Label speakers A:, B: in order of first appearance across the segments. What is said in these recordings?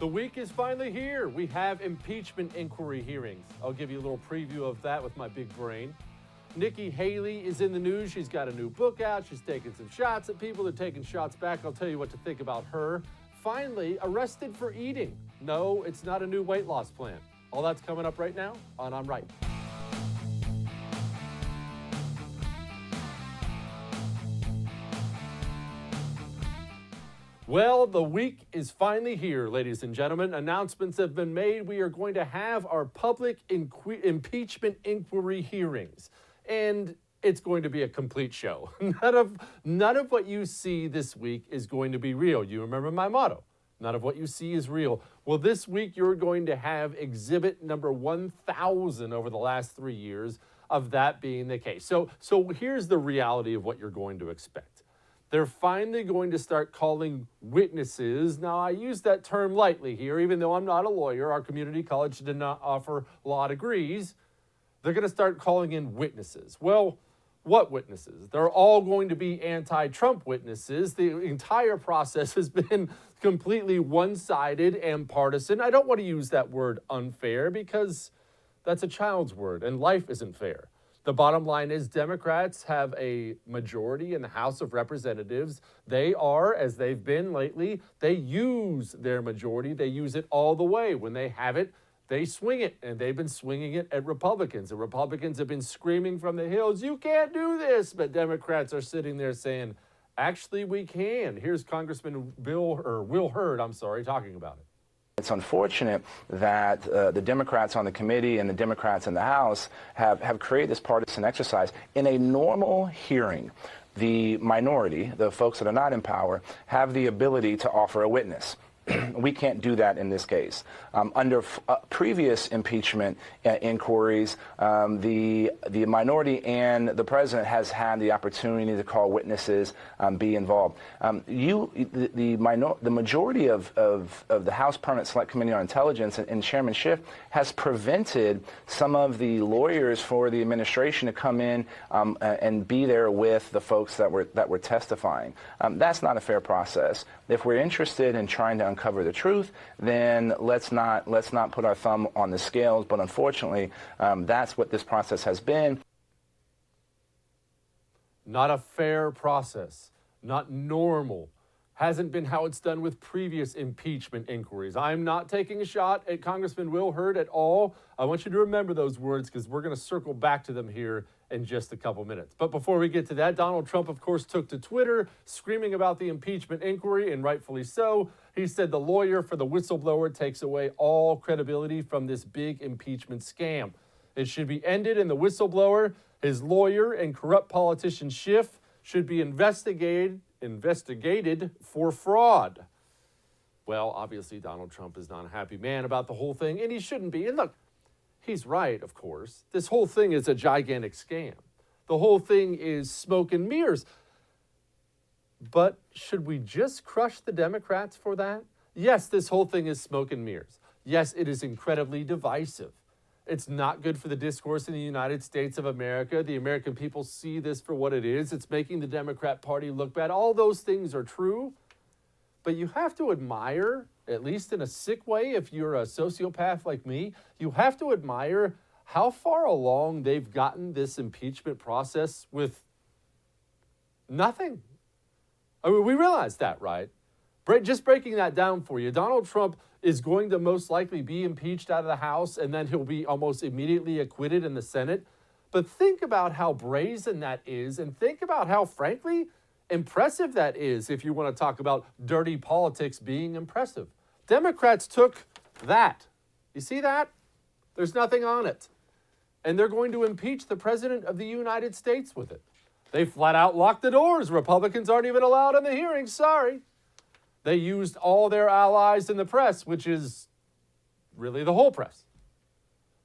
A: The week is finally here. We have impeachment inquiry hearings. I'll give you a little preview of that with my big brain. Nikki Haley is in the news. She's got a new book out. She's taking some shots at people. They're taking shots back. I'll tell you what to think about her. Finally, arrested for eating. No, it's not a new weight loss plan. All that's coming up right now on I'm Right. Well, the week is finally here, ladies and gentlemen. Announcements have been made. We are going to have our public impeachment inquiry hearings. And it's going to be a complete show. None of what you see this week is going to be real. You remember my motto. None of what you see is real. Well, this week you're going to have exhibit number 1,000 over the last 3 years of that being the case. So here's the reality of what you're going to expect. They're finally going to start calling witnesses. Now, I use that term lightly here, even though I'm not a lawyer. Our community college did not offer law degrees. They're going to start calling in witnesses. Well, what witnesses? They're all going to be anti-Trump witnesses. The entire process has been completely one-sided and partisan. I don't want to use that word unfair because that's a child's word, and life isn't fair. The bottom line is Democrats have a majority in the House of Representatives. They are, as they've been lately, they use their majority. They use it all the way. When they have it, they swing it, and they've been swinging it at Republicans. The Republicans have been screaming from the hills, you can't do this, but Democrats are sitting there saying, actually, we can. Here's Congressman Will Hurd, talking about it.
B: It's unfortunate that the Democrats on the committee and the Democrats in the House have created this partisan exercise. In a normal hearing, the minority, the folks that are not in power, have the ability to offer a witness. We can't do that in this case. Under previous impeachment inquiries, the minority and the president has had the opportunity to call witnesses, be involved. The majority of the House Permanent Select Committee on Intelligence and Chairman Schiff has prevented some of the lawyers for the administration to come in and be there with the folks that were testifying. That's not a fair process. If we're interested in trying to uncover the truth, then let's not put our thumb on the scales. But unfortunately, that's what this process has been.
A: Not a fair process, not normal. Hasn't been how it's done with previous impeachment inquiries. I'm not taking a shot at Congressman Will Hurd at all. I want you to remember those words because we're going to circle back to them here in just a couple minutes. But before we get to that, Donald Trump, of course, took to Twitter screaming about the impeachment inquiry, and rightfully so. He said the lawyer for the whistleblower takes away all credibility from this big impeachment scam. It should be ended, and the whistleblower, his lawyer, and corrupt politician Schiff should be investigated for fraud. Well, obviously, Donald Trump is not a happy man about the whole thing, and he shouldn't be. And look, he's right, of course. This whole thing is a gigantic scam. The whole thing is smoke and mirrors. But should we just crush the Democrats for that? Yes, this whole thing is smoke and mirrors. Yes, it is incredibly divisive. It's not good for the discourse in the United States of America. The American people see this for what it is. It's making the Democrat Party look bad. All those things are true. But you have to admire, at least in a sick way, if you're a sociopath like me, you have to admire how far along they've gotten this impeachment process with nothing. I mean, we realize that, right? Just breaking that down for you, Donald Trump is going to most likely be impeached out of the House, and then he'll be almost immediately acquitted in the Senate. But think about how brazen that is, and think about how, frankly, impressive that is if you want to talk about dirty politics being impressive. Democrats took that. You see that? There's nothing on it. And they're going to impeach the President of the United States with it. They flat out locked the doors. Republicans aren't even allowed in the hearings. Sorry. They used all their allies in the press, which is really the whole press.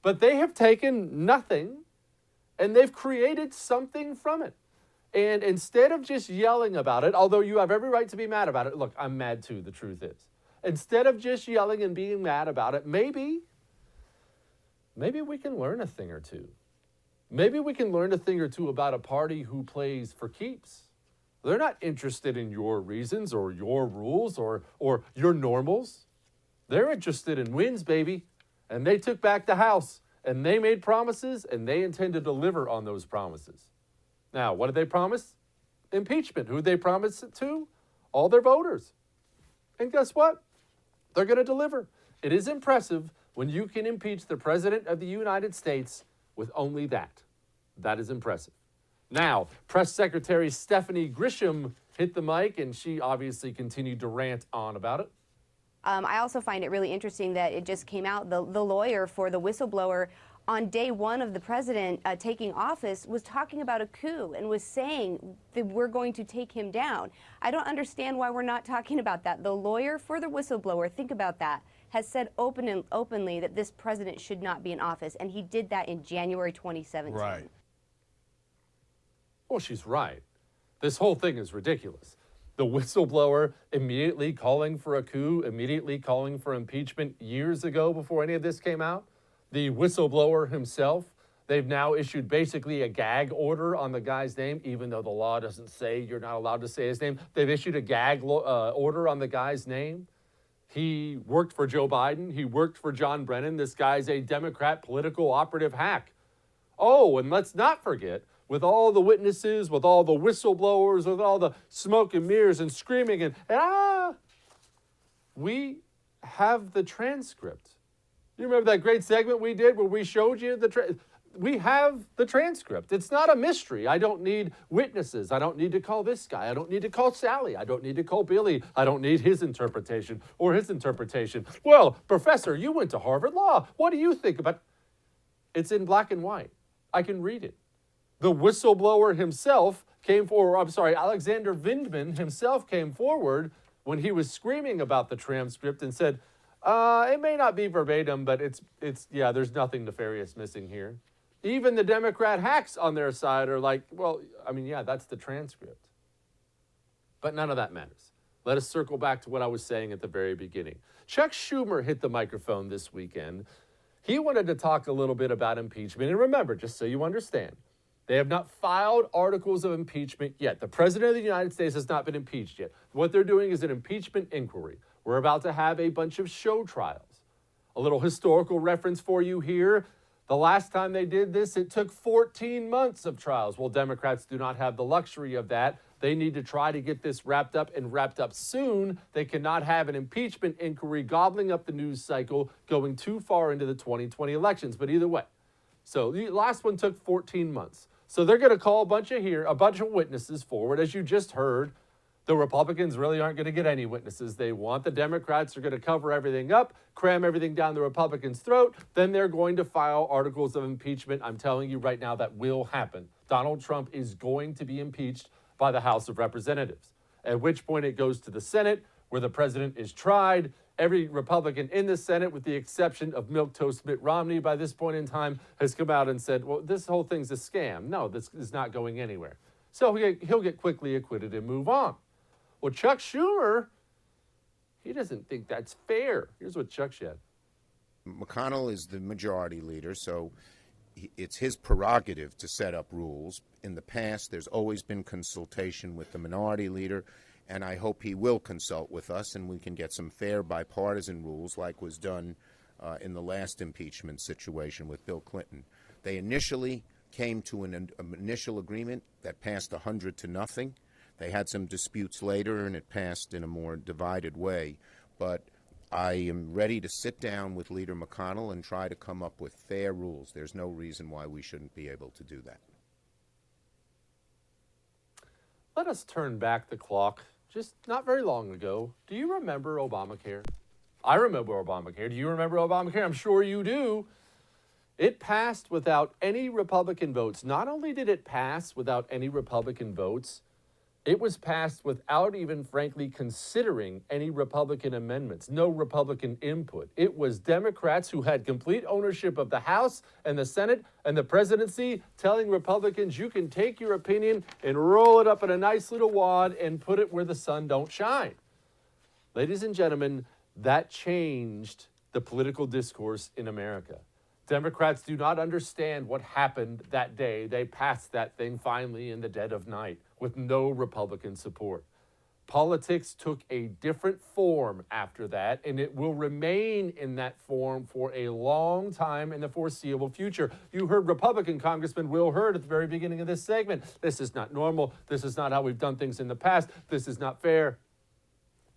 A: But they have taken nothing, and they've created something from it. And instead of just yelling about it, although you have every right to be mad about it, look, I'm mad too, the truth is. Instead of just yelling and being mad about it, maybe we can learn a thing or two. Maybe we can learn a thing or two about a party who plays for keeps. They're not interested in your reasons or your rules or your normals. They're interested in wins, baby. And they took back the House, and they made promises, and they intend to deliver on those promises. Now, what did they promise? Impeachment. Who did they promise it to? All their voters. And guess what? They're going to deliver. It is impressive when you can impeach the President of the United States with only that. That is impressive. Now, Press Secretary Stephanie Grisham hit the mic, and she obviously continued to rant on about it.
C: I also find it really interesting that it just came out, the lawyer for the whistleblower on day one of the president taking office was talking about a coup and was saying that we're going to take him down. I don't understand why we're not talking about that. The lawyer for the whistleblower, think about that, has said openly that this president should not be in office, and he did that in January 2017.
D: Right.
A: Well, she's right. This whole thing is ridiculous. The whistleblower immediately calling for a coup, immediately calling for impeachment years ago before any of this came out. The whistleblower himself, they've now issued basically a gag order on the guy's name, even though the law doesn't say you're not allowed to say his name. They've issued a gag order on the guy's name. He worked for Joe Biden. He worked for John Brennan. This guy's a Democrat political operative hack. Oh, and let's not forget, with all the witnesses, with all the whistleblowers, with all the smoke and mirrors and screaming and we have the transcript. You remember that great segment we did where we showed you we have the transcript. It's not a mystery. I don't need witnesses. I don't need to call this guy. I don't need to call Sally. I don't need to call Billy. I don't need his interpretation or his interpretation. Well, Professor, you went to Harvard Law. What do you think about? It's in black and white. I can read it. The whistleblower himself came forward. I'm sorry, Alexander Vindman himself came forward when he was screaming about the transcript and said, it may not be verbatim, but it's there's nothing nefarious missing here. Even the Democrat hacks on their side are like, well, I mean, yeah, that's the transcript. But none of that matters. Let us circle back to what I was saying at the very beginning. Chuck Schumer hit the microphone this weekend. He wanted to talk a little bit about impeachment. And remember, just so you understand, they have not filed articles of impeachment yet. The President of the United States has not been impeached yet. What they're doing is an impeachment inquiry. We're about to have a bunch of show trials. A little historical reference for you here. The last time they did this, it took 14 months of trials. Well, Democrats do not have the luxury of that. They need to try to get this wrapped up and wrapped up soon. They cannot have an impeachment inquiry gobbling up the news cycle going too far into the 2020 elections. But either way, so the last one took 14 months. So they're going to call a bunch of witnesses forward, as you just heard. The Republicans really aren't going to get any witnesses they want. The Democrats are going to cover everything up, cram everything down the Republicans' throat. Then they're going to file articles of impeachment. I'm telling you right now that will happen. Donald Trump is going to be impeached by the House of Representatives, at which point it goes to the Senate, where the president is tried. Every Republican in the Senate, with the exception of milquetoast Mitt Romney, by this point in time, has come out and said, well, this whole thing's a scam. No, this is not going anywhere. So he'll get quickly acquitted and move on. Well, Chuck Schumer, he doesn't think that's fair. Here's what Chuck said.
D: McConnell is the majority leader, so it's his prerogative to set up rules. In the past, there's always been consultation with the minority leader, and I hope he will consult with us and we can get some fair bipartisan rules like was done in the last impeachment situation with Bill Clinton. They initially came to an initial agreement that passed 100-0. They had some disputes later, and it passed in a more divided way. But I am ready to sit down with Leader McConnell and try to come up with fair rules. There's no reason why we shouldn't be able to do that.
A: Let us turn back the clock just not very long ago. Do you remember Obamacare? I remember Obamacare. Do you remember Obamacare? I'm sure you do. It passed without any Republican votes. Not only did it pass without any Republican votes, it was passed without even, frankly, considering any Republican amendments, no Republican input. It was Democrats who had complete ownership of the House and the Senate and the presidency telling Republicans, you can take your opinion and roll it up in a nice little wad and put it where the sun don't shine. Ladies and gentlemen, that changed the political discourse in America. Democrats do not understand what happened that day. They passed that thing finally in the dead of night with no Republican support. Politics took a different form after that, and it will remain in that form for a long time in the foreseeable future. You heard Republican Congressman Will Hurd at the very beginning of this segment. This is not normal. This is not how we've done things in the past. This is not fair.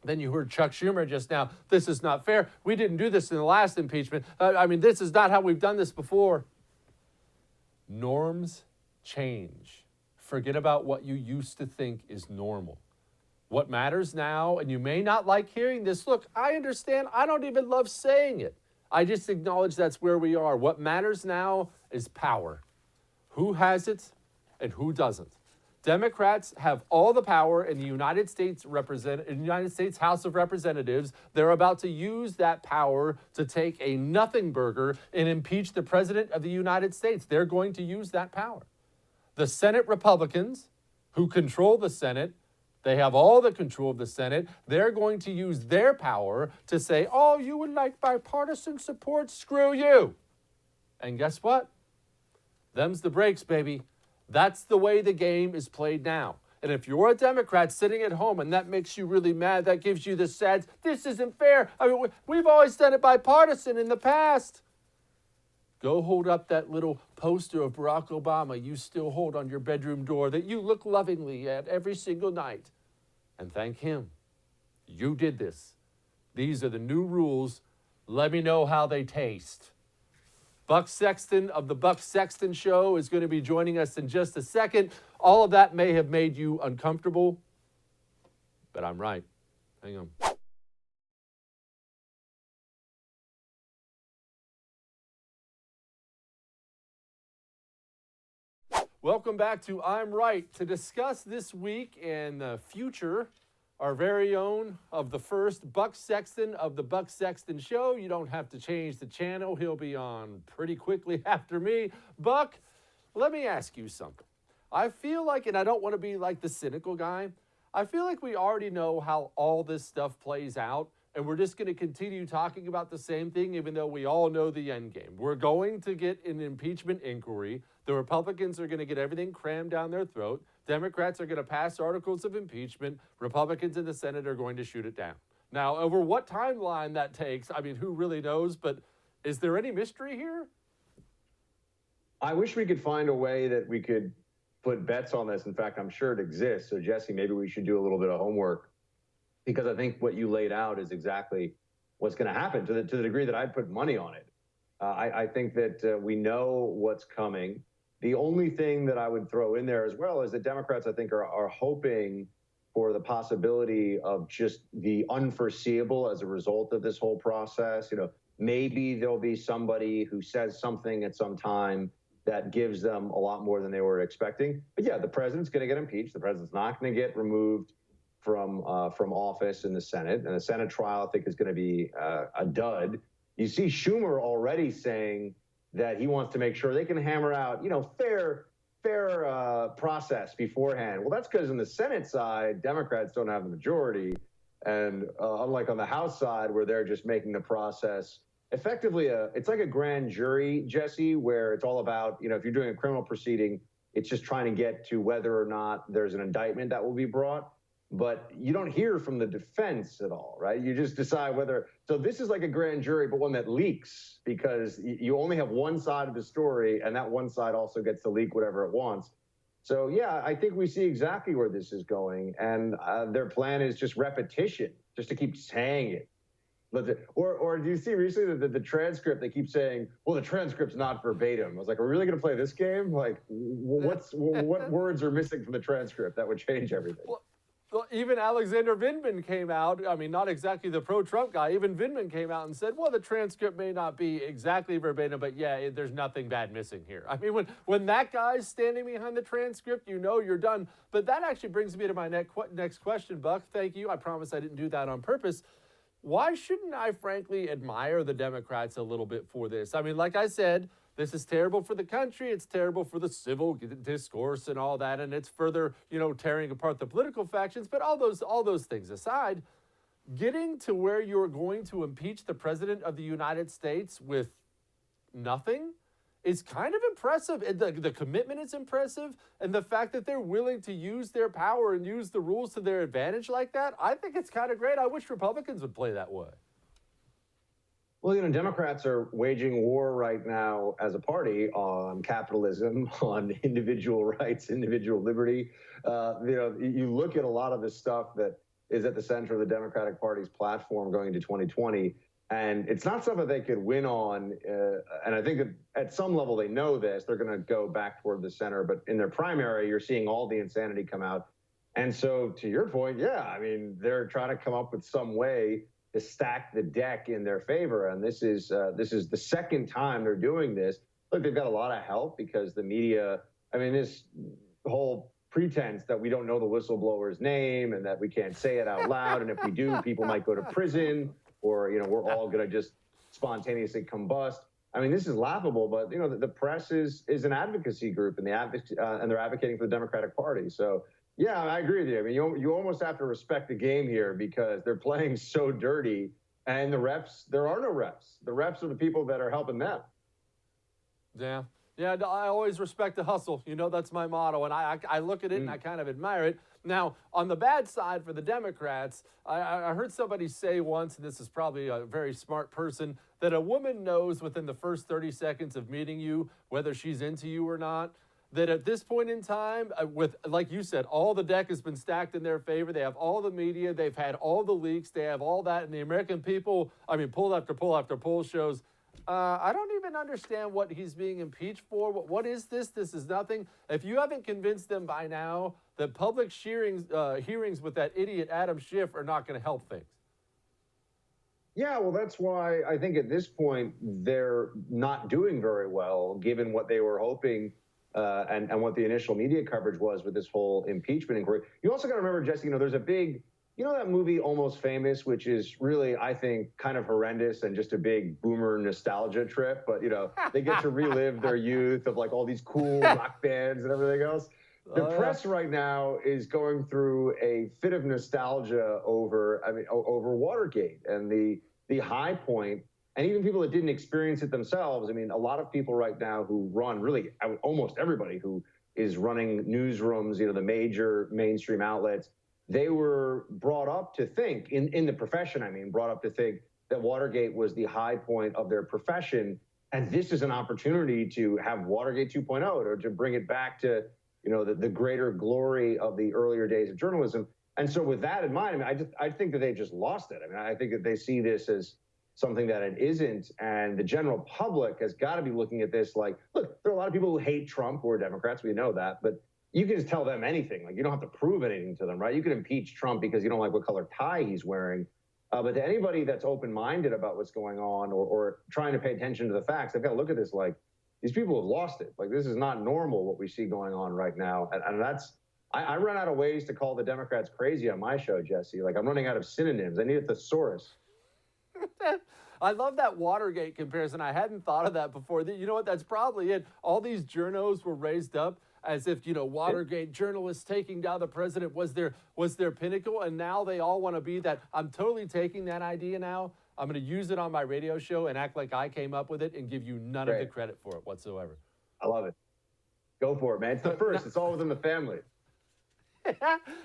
A: Then you heard Chuck Schumer just now. This is not fair. We didn't do this in the last impeachment. This is not how we've done this before. Norms change. Forget about what you used to think is normal. What matters now, and you may not like hearing this, look, I understand. I don't even love saying it. I just acknowledge that's where we are. What matters now is power. Who has it and who doesn't? Democrats have all the power in the United States House of Representatives. They're about to use that power to take a nothing burger and impeach the President of the United States. They're going to use that power. The Senate Republicans, who control the Senate, they have all the control of the Senate. They're going to use their power to say, oh, you would like bipartisan support? Screw you. And guess what? Them's the breaks, baby. That's the way the game is played now. And if you're a Democrat sitting at home and that makes you really mad, that gives you the sense, this isn't fair. We've always done it bipartisan in the past. Go hold up that little poster of Barack Obama you still hold on your bedroom door that you look lovingly at every single night. And thank him. You did this. These are the new rules. Let me know how they taste. Buck Sexton of the Buck Sexton Show is going to be joining us in just a second. All of that may have made you uncomfortable, but I'm right. Hang on. Welcome back to I'm Right to discuss this week and the future, our very own of the first Buck Sexton of the Buck Sexton Show. You don't have to change the channel. He'll be on pretty quickly after me. Buck, let me ask you something. I feel like, and I don't want to be like the cynical guy, I feel like we already know how all this stuff plays out, and we're just going to continue talking about the same thing even though we all know the end game. We're going to get an impeachment inquiry. The Republicans are going to get everything crammed down their throat. Democrats are going to pass articles of impeachment. Republicans in the Senate are going to shoot it down. Now, over what timeline that takes, who really knows? But is there any mystery here?
E: I wish we could find a way that we could put bets on this. In fact, I'm sure it exists. So, Jesse, maybe we should do a little bit of homework, because I think what you laid out is exactly what's going to happen to the degree that I'd put money on it. I think that we know what's coming. The only thing that I would throw in there as well is that Democrats, I think, are hoping for the possibility of just the unforeseeable as a result of this whole process. Maybe there'll be somebody who says something at some time that gives them a lot more than they were expecting. But yeah, the president's going to get impeached. The president's not going to get removed from office in the Senate. And the Senate trial, I think, is going to be a dud. You see Schumer already saying that he wants to make sure they can hammer out, fair process beforehand. Well, that's because in the Senate side, Democrats don't have the majority. And unlike on the House side, where they're just making the process effectively, it's like a grand jury, Jesse, where it's all about, if you're doing a criminal proceeding, it's just trying to get to whether or not there's an indictment that will be brought. But you don't hear from the defense at all, right? You just decide whether. So this is like a grand jury, but one that leaks, because you only have one side of the story, and that one side also gets to leak whatever it wants. So, yeah, I think we see exactly where this is going. And their plan is just repetition, just to keep saying it. Or do you see recently the transcript, they keep saying, well, the transcript's not verbatim. I was like, are we really going to play this game? Like, what words are missing from the transcript that would change everything?
A: Well, even Alexander Vindman came out. Not exactly the pro-Trump guy. Even Vindman came out and said, well, the transcript may not be exactly verbatim, but yeah, there's nothing bad missing here. When that guy's standing behind the transcript, you're done. But that actually brings me to my next question, Buck. Thank you. I promise I didn't do that on purpose. Why shouldn't I, frankly, admire the Democrats a little bit for this? Like I said, this is terrible for the country. It's terrible for the civil discourse and all that, and it's further, tearing apart the political factions. But all those things aside, getting to where you're going to impeach the President of the United States with nothing is kind of impressive. And the commitment is impressive. And the fact that they're willing to use their power and use the rules to their advantage like that, I think it's kind of great. I wish Republicans would play that way.
E: Well, Democrats are waging war right now as a party on capitalism, on individual rights, individual liberty. You look at a lot of the stuff that is at the center of the Democratic Party's platform going into 2020, and it's not something they could win on. And I think that at some level they know this. They're going to go back toward the center. But in their primary, you're seeing all the insanity come out. And so to your point, yeah, they're trying to come up with some way to stack the deck in their favor. And this is the second time they're doing this. Look, they've got a lot of help because the media, this whole pretense that we don't know the whistleblower's name and that we can't say it out loud. And if we do, people might go to prison, or, we're all going to just spontaneously combust. This is laughable, but, the press is an advocacy group, and they're advocating for the Democratic Party. So, yeah, I agree with you. You almost have to respect the game here because they're playing so dirty, and the refs, there are no refs. The refs are the people that are helping them.
A: Yeah. Yeah, I always respect the hustle. That's my motto, and I look at it and I kind of admire it. Now, on the bad side for the Democrats, I heard somebody say once, and this is probably a very smart person, that a woman knows within the first 30 seconds of meeting you whether she's into you or not. That at this point in time, with, like you said, all the deck has been stacked in their favor. They have all the media. They've had all the leaks. They have all that. And the American people, poll after poll after poll shows, I don't even understand what he's being impeached for. What is this? This is nothing. If you haven't convinced them by now that public hearings with that idiot Adam Schiff are not going to help things.
E: Yeah, well, that's why I think at this point they're not doing very well, given what they were hoping and what the initial media coverage was with this whole impeachment inquiry. You also got to remember, Jesse, there's a big, that movie Almost Famous, which is really, I think, kind of horrendous and just a big boomer nostalgia trip. But, they get to relive their youth of like all these cool rock bands and everything else. The press right now is going through a fit of nostalgia over Watergate and the high point. And even people that didn't experience it themselves, a lot of people right now who run, really almost everybody who is running newsrooms, the major mainstream outlets, they were brought up to think, in the profession, brought up to think that Watergate was the high point of their profession. And this is an opportunity to have Watergate 2.0, or to bring it back to, the greater glory of the earlier days of journalism. And so with that in mind, I think that they just lost it. I think that they see this as something that it isn't. And the general public has got to be looking at this like, look, there are a lot of people who hate Trump who are Democrats. We know that. But you can just tell them anything. Like, you don't have to prove anything to them, right? You can impeach Trump because you don't like what color tie he's wearing. But to anybody that's open-minded about what's going on or trying to pay attention to the facts, they've got to look at this like, these people have lost it. Like, this is not normal what we see going on right now. And that's, I run out of ways to call the Democrats crazy on my show, Jesse. Like, I'm running out of synonyms. I need a thesaurus.
A: I love that Watergate comparison. I hadn't thought of that before. You know what? That's probably it. All these journos were raised up as if, Watergate journalists taking down the president was their pinnacle. And now they all want to be that. I'm totally taking that idea now. I'm going to use it on my radio show and act like I came up with it and give you none of the credit for it whatsoever.
E: I love it. Go for it, man. It's the first. It's all within the family.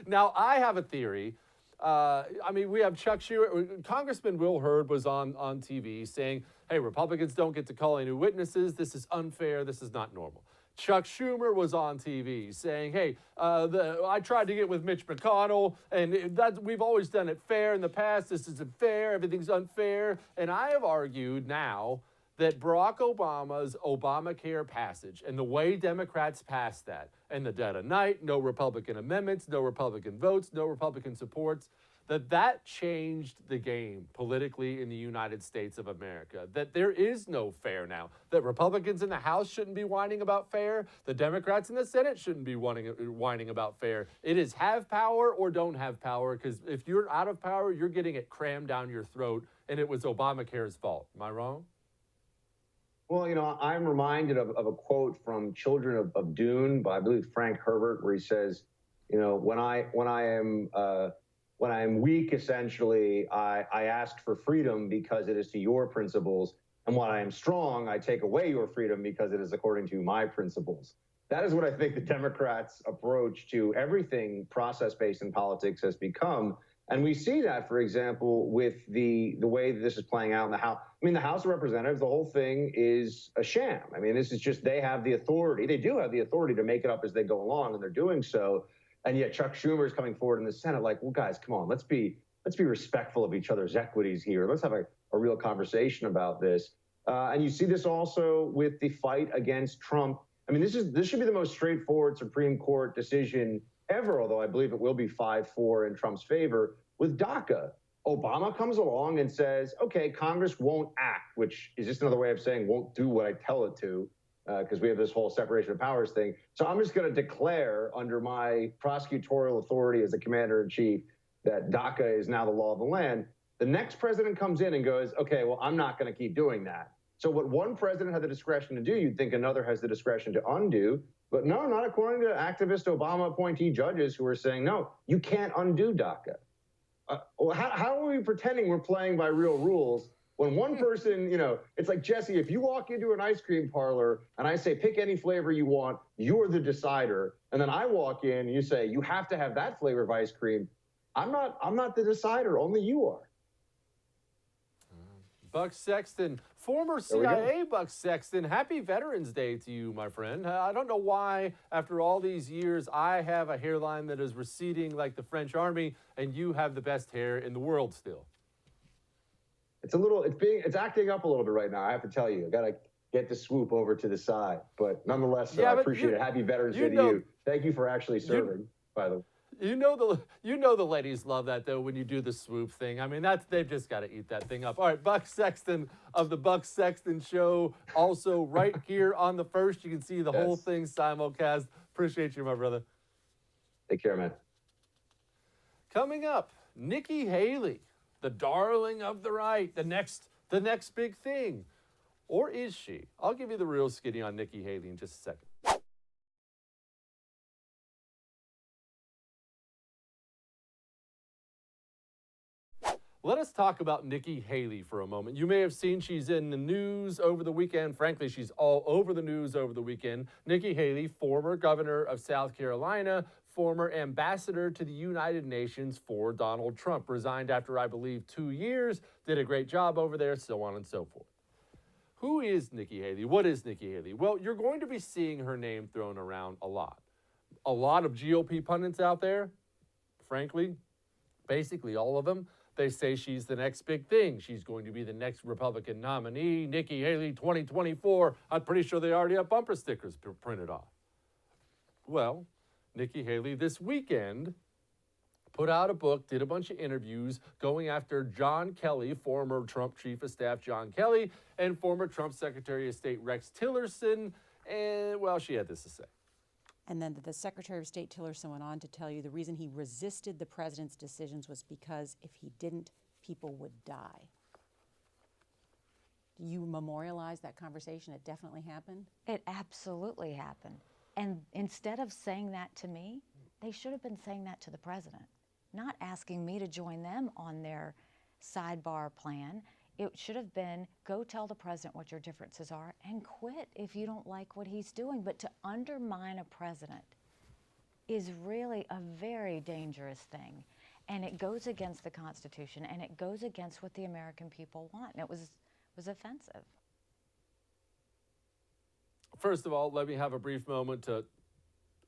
A: Now, I have a theory. We have Chuck Schumer. Congressman Will Hurd was on TV saying, hey, Republicans don't get to call any witnesses. This is unfair. This is not normal. Chuck Schumer was on TV saying, hey, I tried to get with Mitch McConnell, and we've always done it fair in the past. This isn't fair. Everything's unfair. And I have argued now that Barack Obama's Obamacare passage and the way Democrats passed that, and the dead of night, no Republican amendments, no Republican votes, no Republican supports, that changed the game politically in the United States of America. That there is no fair now. That Republicans in the House shouldn't be whining about fair. The Democrats in the Senate shouldn't be whining about fair. It is have power or don't have power, because if you're out of power, you're getting it crammed down your throat, and it was Obamacare's fault. Am I wrong?
E: Well, I'm reminded of a quote from Children of Dune by, I believe, Frank Herbert, where he says, when I am weak, essentially, I ask for freedom because it is to your principles. And while I am strong, I take away your freedom because it is according to my principles. That is what I think the Democrats' approach to everything process-based in politics has become. And we see that, for example, with the way that this is playing out in the House. I mean, the House of Representatives, the whole thing is a sham. I mean, this is just, they have the authority. They do have the authority to make it up as they go along, and they're doing so. And yet Chuck Schumer is coming forward in the Senate like, well, guys, come on, let's be respectful of each other's equities here. Let's have a real conversation about this. And you see this also with the fight against Trump. I mean, this should be the most straightforward Supreme Court decision ever, although I believe it will be 5-4 in Trump's favor, with DACA. Obama comes along and says, okay, Congress won't act, which is just another way of saying won't do what I tell it to, because we have this whole separation of powers thing. So I'm just going to declare under my prosecutorial authority as the commander-in-chief that DACA is now the law of the land. The next president comes in and goes, okay, well, I'm not going to keep doing that. So what one president had the discretion to do, you'd think another has the discretion to undo. But no, not according to activist Obama appointee judges who are saying, no, you can't undo DACA. How are we pretending we're playing by real rules when one person, it's like, Jesse, if you walk into an ice cream parlor and I say, pick any flavor you want, you're the decider. And then I walk in and you say, you have to have that flavor of ice cream. I'm not the decider, only you are.
A: Buck Sexton, former CIA Buck Sexton, happy Veterans Day to you, my friend. I don't know why, after all these years, I have a hairline that is receding like the French army, and you have the best hair in the world still.
E: It's acting up a little bit right now, I have to tell you. I got to get the swoop over to the side. But nonetheless, I appreciate it. Happy Veterans Day to you. Thank you for actually serving, by the way.
A: You know the ladies love that though when you do the swoop thing. I mean they've just got to eat that thing up. All right, Buck Sexton of the Buck Sexton Show, also right here on the First. You can see the whole thing simulcast. Appreciate you, my brother.
E: Take care, man.
A: Coming up, Nikki Haley, the darling of the right, the next big thing, or is she? I'll give you the real skinny on Nikki Haley in just a second. Let us talk about Nikki Haley for a moment. You may have seen she's in the news over the weekend. Frankly, she's all over the news over the weekend. Nikki Haley, former governor of South Carolina, former ambassador to the United Nations for Donald Trump, resigned after, I believe, 2 years, did a great job over there, so on and so forth. Who is Nikki Haley? What is Nikki Haley? Well, you're going to be seeing her name thrown around a lot. A lot of GOP pundits out there, frankly, basically all of them, they say she's the next big thing. She's going to be the next Republican nominee, Nikki Haley 2024. I'm pretty sure they already have bumper stickers printed off. Well, Nikki Haley this weekend put out a book, did a bunch of interviews going after John Kelly, former Trump Chief of Staff John Kelly, and former Trump Secretary of State Rex Tillerson. And, well, she had this to say.
F: And then the Secretary of State Tillerson went on to tell you the reason he resisted the president's decisions was because if he didn't, people would die. Do you memorialize that conversation? It definitely happened?
G: It absolutely happened. And instead of saying that to me, they should have been saying that to the president, not asking me to join them on their sidebar plan. It should have been, go tell the president what your differences are and quit if you don't like what he's doing. But to undermine a president is really a very dangerous thing. And it goes against the Constitution, and it goes against what the American people want. And it was offensive.
A: First of all, let me have a brief moment to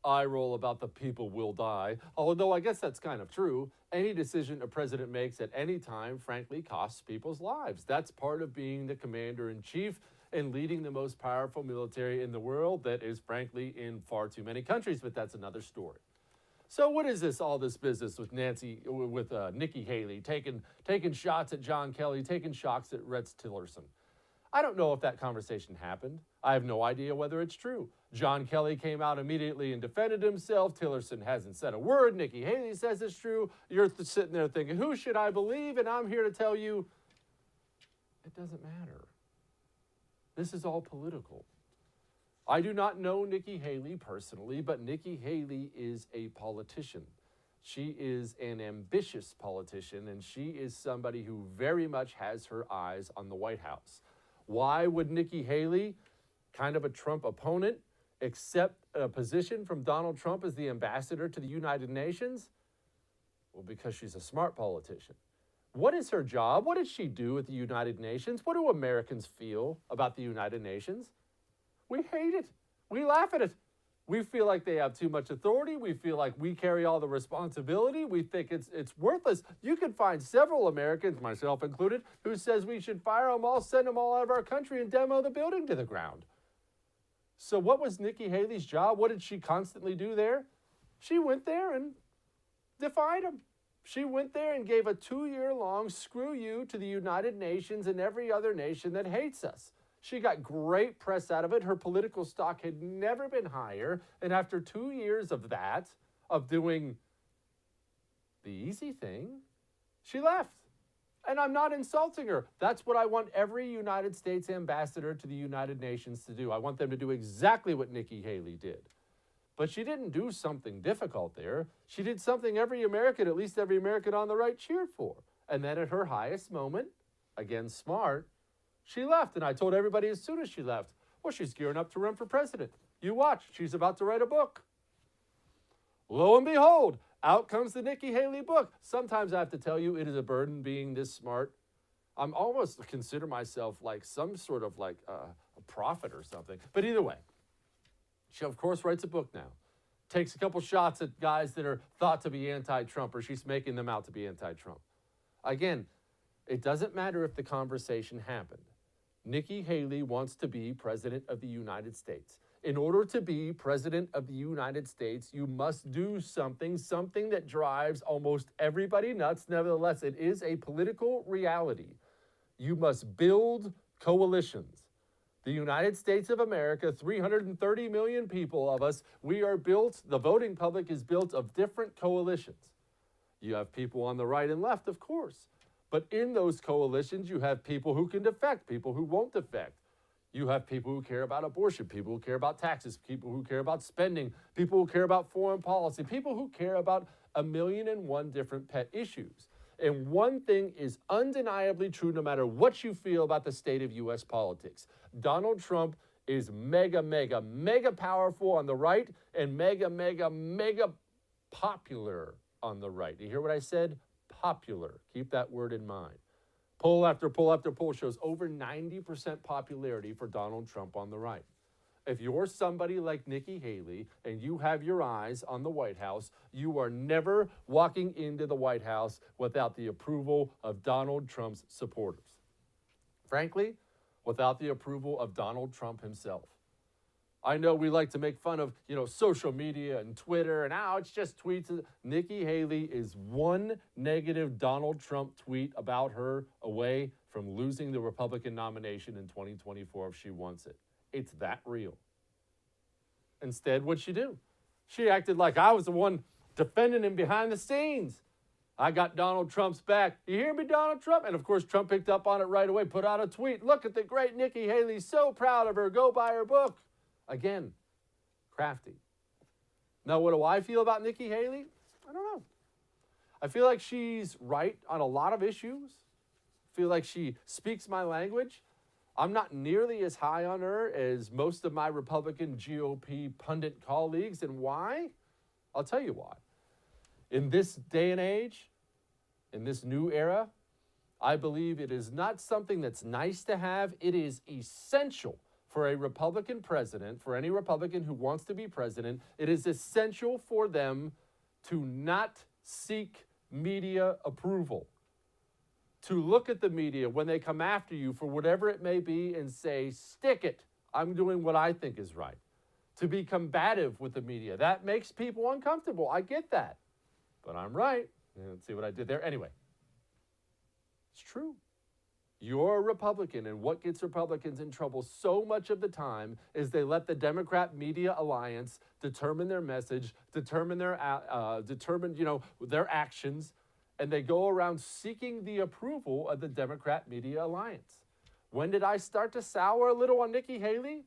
A: eye roll about the people will die. Although I guess that's kind of true. Any decision a president makes at any time, frankly, costs people's lives. That's part of being the commander-in-chief and leading the most powerful military in the world that is, frankly, in far too many countries, but that's another story. So what is all this business with Nikki Haley, taking shots at John Kelly, taking shots at Rex Tillerson? I don't know if that conversation happened. I have no idea whether it's true. John Kelly came out immediately and defended himself. Tillerson hasn't said a word. Nikki Haley says it's true. You're sitting there thinking, who should I believe? And I'm here to tell you, it doesn't matter. This is all political. I do not know Nikki Haley personally, but Nikki Haley is a politician. She is an ambitious politician, and she is somebody who very much has her eyes on the White House. Why would Nikki Haley, kind of a Trump opponent, accept a position from Donald Trump as the ambassador to the United Nations? Well, because she's a smart politician. What is her job? What did she do at the United Nations? What do Americans feel about the United Nations? We hate it. We laugh at it. We feel like they have too much authority. We feel like we carry all the responsibility. We think it's worthless. You can find several Americans, myself included, who says we should fire them all, send them all out of our country, and demo the building to the ground. So what was Nikki Haley's job? What did she constantly do there? She went there and defied them. She went there and gave a 2-year-long screw you to the United Nations and every other nation that hates us. She got great press out of it. Her political stock had never been higher. And after 2 years of that, of doing the easy thing, she left. And I'm not insulting her. That's what I want every United States ambassador to the United Nations to do. I want them to do exactly what Nikki Haley did. But she didn't do something difficult there. She did something every American, at least every American on the right, cheered for. And then at her highest moment, again smart, she left. And I told everybody as soon as she left, well, she's gearing up to run for president. You watch, she's about to write a book. Lo and behold, out comes the Nikki Haley book. Sometimes I have to tell you, it is a burden being this smart. I'm almost consider myself like some sort of like a prophet or something. But either way, she, of course, writes a book now. Takes a couple shots at guys that are thought to be anti-Trump, or she's making them out to be anti-Trump. Again, it doesn't matter if the conversation happened. Nikki Haley wants to be president of the United States. In order to be president of the United States, you must do something that drives almost everybody nuts. Nevertheless, it is a political reality. You must build coalitions. The United States of America, 330 million people of us, we are built, the voting public is built of different coalitions. You have people on the right and left, of course. But in those coalitions, you have people who can defect, people who won't defect. You have people who care about abortion, people who care about taxes, people who care about spending, people who care about foreign policy, people who care about 1,000,001 different pet issues. And one thing is undeniably true no matter what you feel about the state of U.S. politics. Donald Trump is mega powerful on the right and mega popular on the right. You hear what I said? Popular. Keep that word in mind. Poll after poll after poll shows over 90% popularity for Donald Trump on the right. If you're somebody like Nikki Haley and you have your eyes on the White House, you are never walking into the White House without the approval of Donald Trump's supporters. Frankly, without the approval of Donald Trump himself. I know we like to make fun of, social media and Twitter and it's just tweets. Nikki Haley is one negative Donald Trump tweet about her away from losing the Republican nomination in 2024 if she wants it. It's that real. Instead, what'd she do? She acted like I was the one defending him behind the scenes. I got Donald Trump's back. You hear me, Donald Trump? And of course, Trump picked up on it right away, put out a tweet. Look at the great Nikki Haley, so proud of her. Go buy her book. Again, crafty. Now, what do I feel about Nikki Haley? I don't know. I feel like she's right on a lot of issues. I feel like she speaks my language. I'm not nearly as high on her as most of my Republican GOP pundit colleagues. And why? I'll tell you why. In this day and age, in this new era, I believe it is not something that's nice to have. It is essential for a Republican president, for any Republican who wants to be president. It is essential for them to not seek media approval. To look at the media when they come after you for whatever it may be and say, stick it, I'm doing what I think is right. To be combative with the media. That makes people uncomfortable. I get that. But I'm right. Let's see what I did there. Anyway, it's true. You're a Republican, and what gets Republicans in trouble so much of the time is they let the Democrat Media Alliance determine their message, determine their actions, and they go around seeking the approval of the Democrat Media Alliance. When did I start to sour a little on Nikki Haley?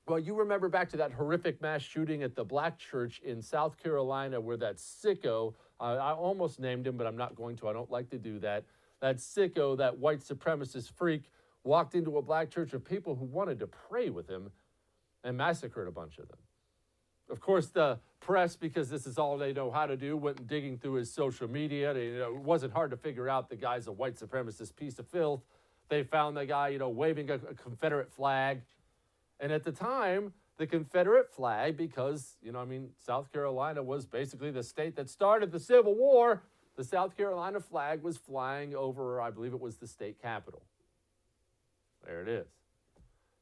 A: Well, you remember back to that horrific mass shooting at the Black church in South Carolina where that sicko, I almost named him, but I'm not going to. I don't like to do that. That sicko, that white supremacist freak, walked into a black church of people who wanted to pray with him and massacred a bunch of them. Of course, the press, because this is all they know how to do, went digging through his social media. It wasn't hard to figure out the guy's a white supremacist piece of filth. They found the guy, waving a Confederate flag. And at the time, the Confederate flag, because, South Carolina was basically the state that started the Civil War, the South Carolina flag was flying over, I believe it was the state capitol. There it is.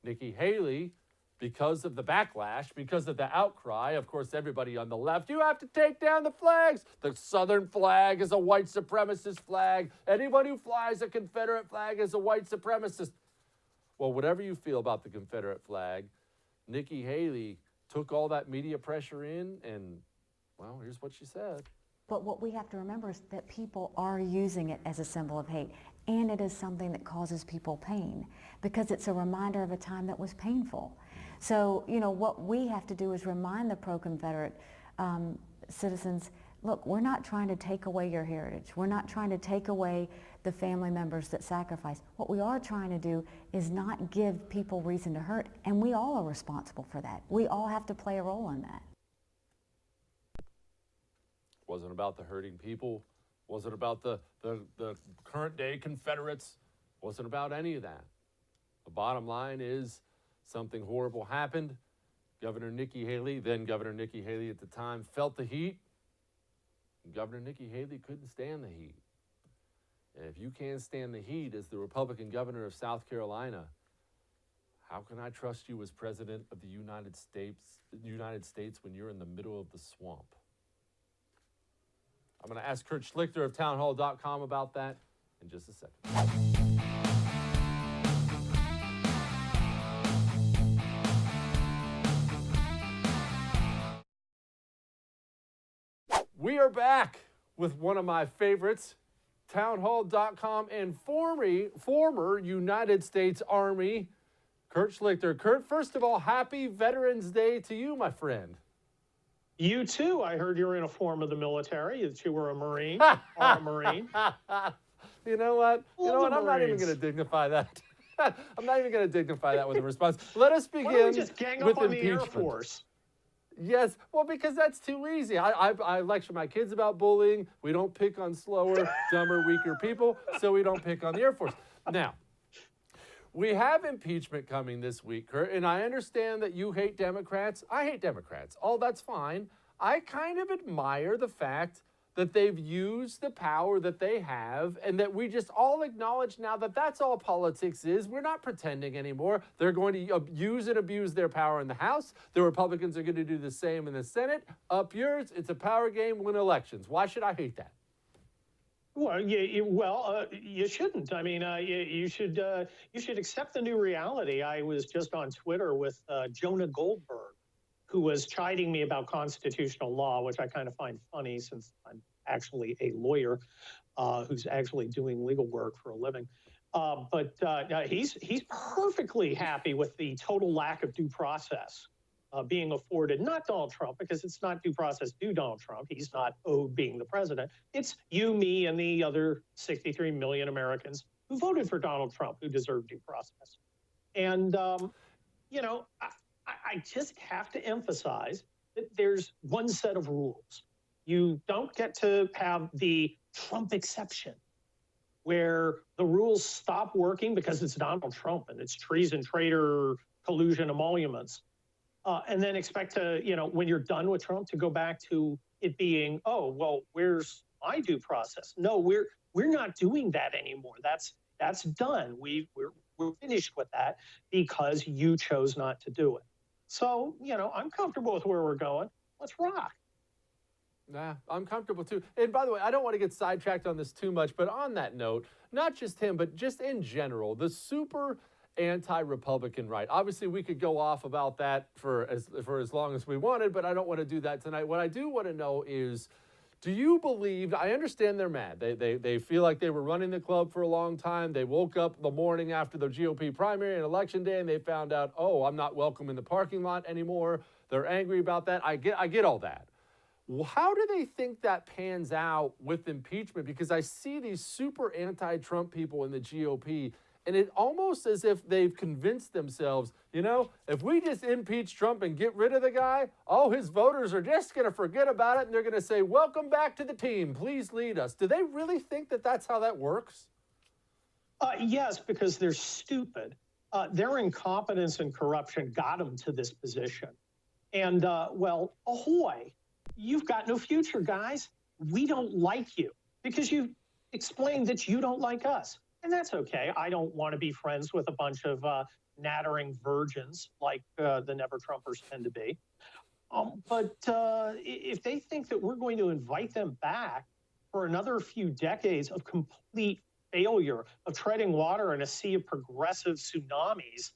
A: Nikki Haley, because of the backlash, because of the outcry, of course, everybody on the left, you have to take down the flags. The Southern flag is a white supremacist flag. Anyone who flies a Confederate flag is a white supremacist. Well, whatever you feel about the Confederate flag, Nikki Haley took all that media pressure in, and, well, here's what she said.
H: But what we have to remember is that people are using it as a symbol of hate, and it is something that causes people pain because it's a reminder of a time that was painful. So, what we have to do is remind the pro-Confederate citizens, look, we're not trying to take away your heritage. We're not trying to take away the family members that sacrificed. What we are trying to do is not give people reason to hurt, and we all are responsible for that. We all have to play a role in that.
A: Wasn't about the hurting people. Wasn't about the current day Confederates. Wasn't about any of that. The bottom line is something horrible happened. Governor Nikki Haley, then Governor Nikki Haley at the time, felt the heat. Governor Nikki Haley couldn't stand the heat. And if you can't stand the heat as the Republican governor of South Carolina, how can I trust you as president of the United States when you're in the middle of the swamp? I'm going to ask Kurt Schlichter of townhall.com about that in just a second. We are back with one of my favorites, townhall.com and former United States Army, Kurt Schlichter. Kurt, first of all, happy Veterans Day to you, my friend.
I: You too. I heard you're in a form of the military, that you were a Marine, are a Marine.
A: You know what? I'm not even
I: Marines.
A: going to dignify that. I'm not even going to dignify that with a response. Let us begin
I: Why don't we just gang
A: with
I: up on the Air
A: impeachment.
I: Force?
A: Yes, well, because that's too easy. I lecture my kids about bullying. We don't pick on slower, dumber, weaker people, so we don't pick on the Air Force. Now, we have impeachment coming this week, Kurt, and I understand that you hate Democrats. I hate Democrats. All that's fine. I kind of admire the fact that they've used the power that they have and that we just all acknowledge now that that's all politics is. We're not pretending anymore. They're going to use and abuse their power in the House. The Republicans are going to do the same in the Senate. Up yours. It's a power game. Win elections. Why should I hate that?
I: Well, you shouldn't. I mean, you should accept the new reality. I was just on Twitter with Jonah Goldberg, who was chiding me about constitutional law, which I kind of find funny since I'm actually a lawyer who's actually doing legal work for a living. But he's perfectly happy with the total lack of due process being afforded, not Donald Trump, because it's not due process due Donald Trump. He's not owed being the president. It's you, me, and the other 63 million Americans who voted for Donald Trump who deserve due process. And, I just have to emphasize that there's one set of rules. You don't get to have the Trump exception, where the rules stop working because it's Donald Trump and it's treason, traitor, collusion, emoluments. And then expect to, when you're done with Trump, to go back to it being, oh, well, where's my due process? No, we're not doing that anymore. That's done. We're finished with that because you chose not to do it. So, I'm comfortable with where we're going. Let's rock.
A: Nah, I'm comfortable too. And by the way, I don't want to get sidetracked on this too much, but on that note, not just him, but just in general, the super anti-Republican right. Obviously, we could go off about that for as long as we wanted, but I don't want to do that tonight. What I do want to know is, do you believe, I understand they're mad. They feel like they were running the club for a long time. They woke up the morning after the GOP primary and election day and they found out, oh, I'm not welcome in the parking lot anymore. They're angry about that. I get all that. How do they think that pans out with impeachment? Because I see these super anti-Trump people in the GOP And it almost as if they've convinced themselves, you know, if we just impeach Trump and get rid of the guy, oh, his voters are just going to forget about it and they're going to say, welcome back to the team. Please lead us. Do they really think that that's how that works?
I: Yes, because they're stupid. Their incompetence and corruption got them to this position. And, well, ahoy, you've got no future, guys. We don't like you because you explained that you don't like us. And that's okay. I don't want to be friends with a bunch of nattering virgins like the never-Trumpers tend to be. But if they think that we're going to invite them back for another few decades of complete failure, of treading water in a sea of progressive tsunamis,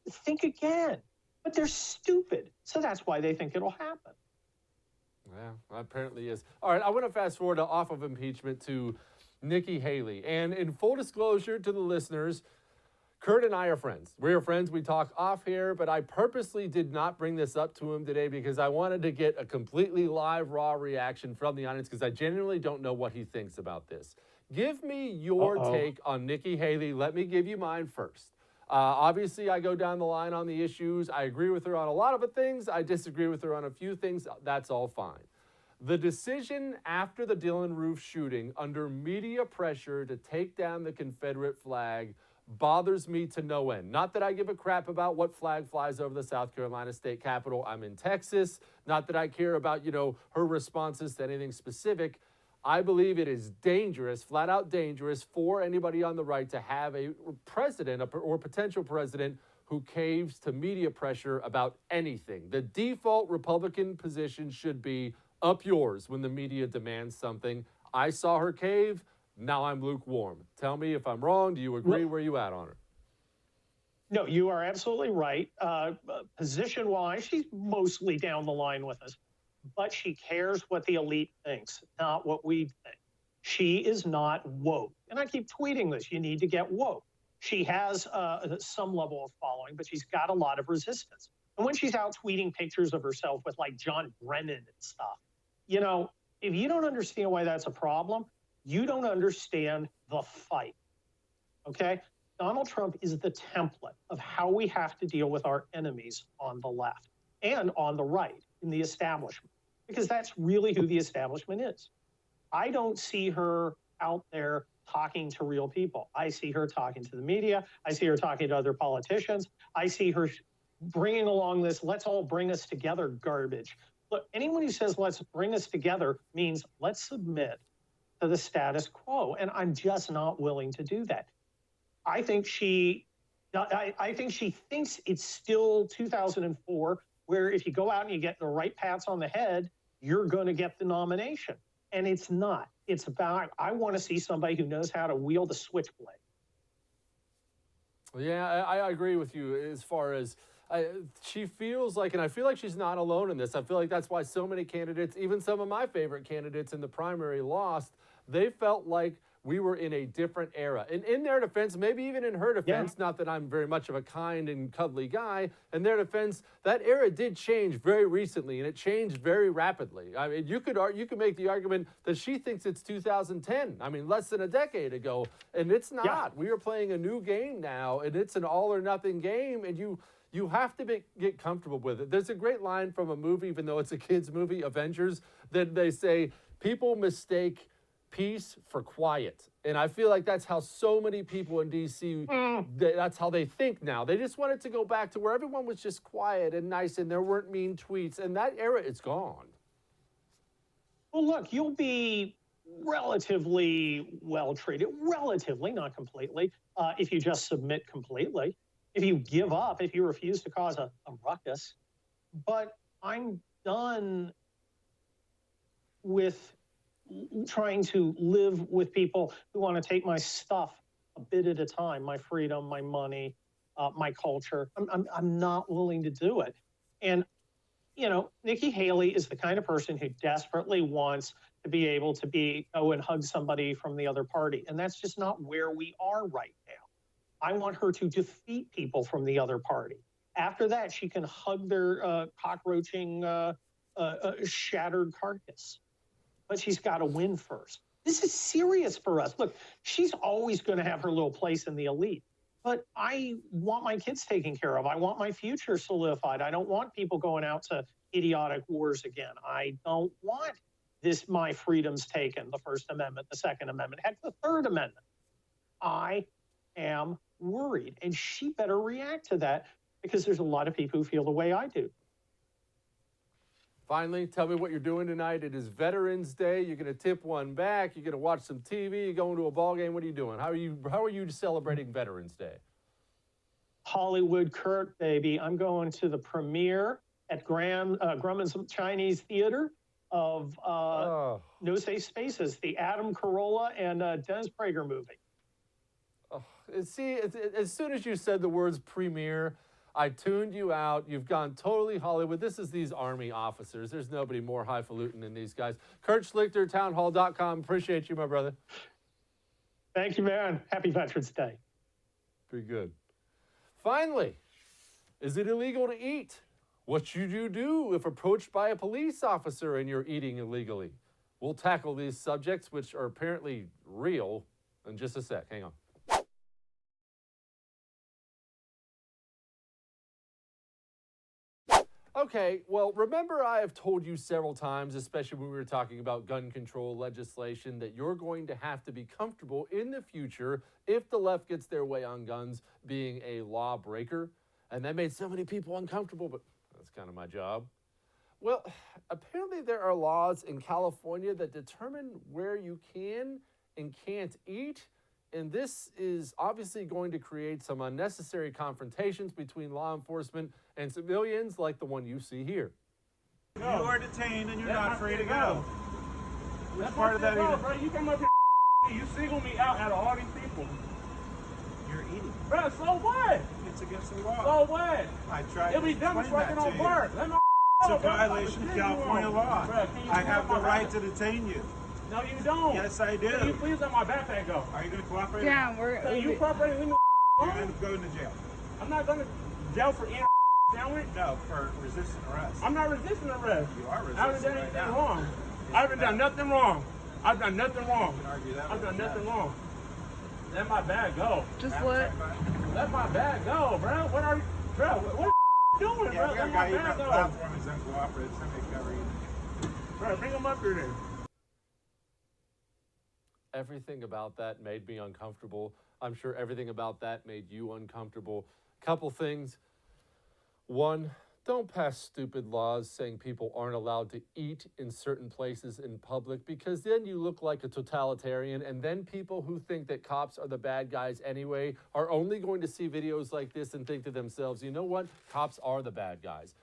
I: think again. But they're stupid. So that's why they think it'll happen.
A: Yeah, apparently is. All right, I want to fast forward off of impeachment to Nikki Haley. And in full disclosure to the listeners, Kurt and I are friends. We are friends. We talk off here, but I purposely did not bring this up to him today because I wanted to get a completely live, raw reaction from the audience because I genuinely don't know what he thinks about this. Give me your take on Nikki Haley. Let me give you mine first. Obviously, I go down the line on the issues. I agree with her on a lot of things. I disagree with her on a few things. That's all fine. The decision after the Dylann Roof shooting under media pressure to take down the Confederate flag bothers me to no end. Not that I give a crap about what flag flies over the South Carolina state capitol. I'm in Texas. Not that I care about, you know, her responses to anything specific. I believe it is dangerous, flat out dangerous for anybody on the right to have a president or potential president who caves to media pressure about anything. The default Republican position should be up yours when the media demands something. I saw her cave. Now I'm lukewarm. Tell me if I'm wrong. Do you agree? Where are you at on her?
I: No, you are absolutely right. Position-wise, she's mostly down the line with us. But she cares what the elite thinks, not what we think. She is not woke. And I keep tweeting this. You need to get woke. She has some level of following, but she's got a lot of resistance. And when she's out tweeting pictures of herself with like John Brennan and stuff, you know, if you don't understand why that's a problem, you don't understand the fight. Okay? Donald Trump is the template of how we have to deal with our enemies on the left and on the right in the establishment, because that's really who the establishment is. I don't see her out there talking to real people. I see her talking to the media. I see her talking to other politicians. I see her bringing along this let's all bring us together garbage. Look, anyone who says let's bring us together means let's submit to the status quo. And I'm just not willing to do that. I think she thinks it's still 2004, where if you go out and you get the right pats on the head, you're going to get the nomination. And it's not. It's about, I want to see somebody who knows how to wield a switchblade.
A: Yeah, I agree with you as far as she feels like, and I feel like she's not alone in this. I feel like that's why so many candidates, even some of my favorite candidates in the primary lost. They felt like we were in a different era. And in their defense, maybe even in her defense, not that I'm very much of a kind and cuddly guy, in their defense, that era did change very recently, and it changed very rapidly. I mean, you could make the argument that she thinks it's 2010. I mean, less than a decade ago, and it's not. Yeah. We are playing a new game now, and it's an all or nothing game, and you have to get comfortable with it. There's a great line from a movie, even though it's a kid's movie, Avengers, that they say, people mistake peace for quiet. And I feel like that's how so many people in D.C., that's how they think now. They just want it to go back to where everyone was just quiet and nice and there weren't mean tweets. And that era is gone.
I: Well, look, you'll be relatively well treated, relatively, not completely, if you just submit completely. If you give up, if you refuse to cause a ruckus. But I'm done with trying to live with people who want to take my stuff a bit at a time, my freedom, my money, my culture. I'm not willing to do it. And, you know, Nikki Haley is the kind of person who desperately wants to be able to go and hug somebody from the other party. And that's just not where we are right now. I want her to defeat people from the other party. After that, she can hug their cockroaching, shattered carcass. But she's got to win first. This is serious for us. Look, she's always going to have her little place in the elite, but I want my kids taken care of. I want my future solidified. I don't want people going out to idiotic wars again. I don't want my freedoms taken, the First Amendment, the Second Amendment, heck, the Third Amendment. I am worried, and she better react to that because there's a lot of people who feel the way I do.
A: Finally, tell me what you're doing tonight. It is Veterans Day. You're going to tip one back. You're going to watch some TV. You're going to a ball game. What are you doing? How are you celebrating Veterans Day?
I: Hollywood Kurt, baby. I'm going to the premiere at Grumman's Chinese Theater of No Safe Spaces, the Adam Carolla and Dennis Prager movie.
A: See, as soon as you said the words premiere, I tuned you out. You've gone totally Hollywood. This is these Army officers. There's nobody more highfalutin than these guys. Kurt Schlichter, townhall.com. Appreciate you, my brother.
I: Thank you, man. Happy Veterans Day.
A: Pretty good. Finally, is it illegal to eat? What should you do if approached by a police officer and you're eating illegally? We'll tackle these subjects, which are apparently real, in just a sec. Hang on. Okay, well, remember I have told you several times, especially when we were talking about gun control legislation, that you're going to have to be comfortable in the future, if the left gets their way on guns, being a lawbreaker. And that made so many people uncomfortable, but that's kind of my job. Well, apparently there are laws in California that determine where you can and can't eat. And this is obviously going to create some unnecessary confrontations between law enforcement and civilians like the one you see here.
J: You are detained and you're not free to go. That's part of that either. Bro, you come up here, you single me out of all these people. You're eating. Bro, so what? It's against the law. So what? I tried to explain that to you. It's a violation of California law. I have the right to detain you. No, you don't. Yes, I do. Can you please let my backpack go? Are you going to cooperate?
K: Yeah, we're.
J: You cooperate? You're going to go into jail. I'm not going to jail for eating sandwich. No, for resisting arrest. I'm not resisting arrest. You are resisting. I haven't done anything wrong. I haven't done nothing wrong. I've done nothing wrong. You can argue that. I've done nothing wrong. Let my bag go.
K: Just what?
J: Let my bag go, bro. What are you, bro? What are you doing, bro? Let my bag go. Platform is uncooperative. Somebody cover you. Bro, bring them up here then.
A: Everything about that made me uncomfortable. I'm sure everything about that made you uncomfortable. Couple things. One, don't pass stupid laws saying people aren't allowed to eat in certain places in public, because then you look like a totalitarian, and then people who think that cops are the bad guys anyway are only going to see videos like this and think to themselves, you know what? Cops are the bad guys.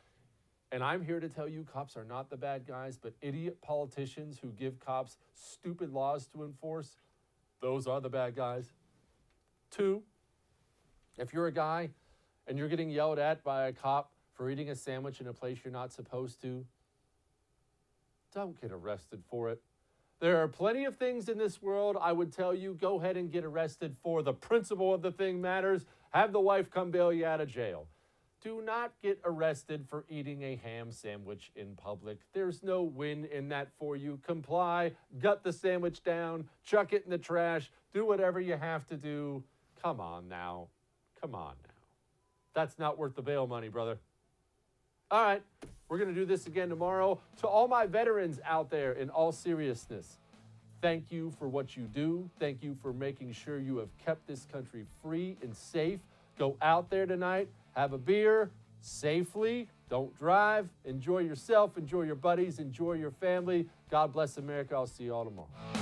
A: And I'm here to tell you cops are not the bad guys, but idiot politicians who give cops stupid laws to enforce, those are the bad guys. Two, if you're a guy and you're getting yelled at by a cop for eating a sandwich in a place you're not supposed to, don't get arrested for it. There are plenty of things in this world I would tell you, go ahead and get arrested for. The principle of the thing matters. Have the wife come bail you out of jail. Do not get arrested for eating a ham sandwich in public. There's no win in that for you. Comply, gut the sandwich down, chuck it in the trash, do whatever you have to do. Come on now. Come on now. That's not worth the bail money, brother. All right, we're going to do this again tomorrow. To all my veterans out there, in all seriousness, thank you for what you do. Thank you for making sure you have kept this country free and safe. Go out there tonight. Have a beer safely. Don't drive. Enjoy yourself. Enjoy your buddies. Enjoy your family. God bless America. I'll see you all tomorrow.